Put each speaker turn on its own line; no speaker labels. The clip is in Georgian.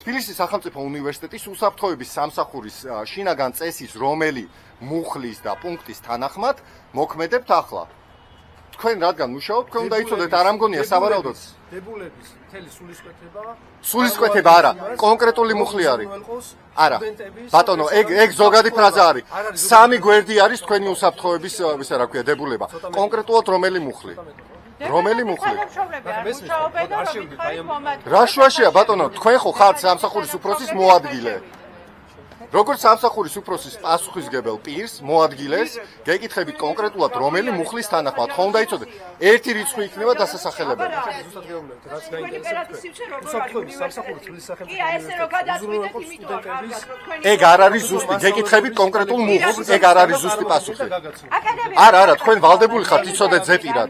თბილისის სახელმწიფო უნივერსიტეტის უსაფრთხოების სამსახურის შინაგან წესის რომელი მუხლის და პუნქტის თანახმად მოქმედებთ ახლა. თქვენ რადგან მუშაობთ, თქვენ უნდა იცოდეთ, არ ამგონია სავარაუდოდ.
დებულების მთელი სულისკვეთება.
სულისკვეთება არა, კონკრეტული მუხლი არის. არა. ბატონო, ეგ ზოგადი ფრაზა არის. სამი გვერდი არის თქვენი უსაფრთხოების, ისე რა ქვია, დებულება. კონკრეტულად რომელი მუხლი? რომელი მუხლი? რა შუაშია ბატონო, თქვენ ხო ხართ სამსახურის უფროსის მოადგილე. როგორც სამსახურის უფროსის პასუხისმგებელ პირს მოადგილეს, გეკითხებით კონკრეტულად რომელი მუხლის თანახმად, ხო უნდა იცოდეთ, ერთი რიცხვი იქნება დასასახელებელი. ეგ არ არის ზუსტი, გეკითხებით კონკრეტულ მუხლს, ეგ არ არის ზუსტი პასუხი. არა, თქვენ ვალდებული ხართ იცოდეთ ზეპირად.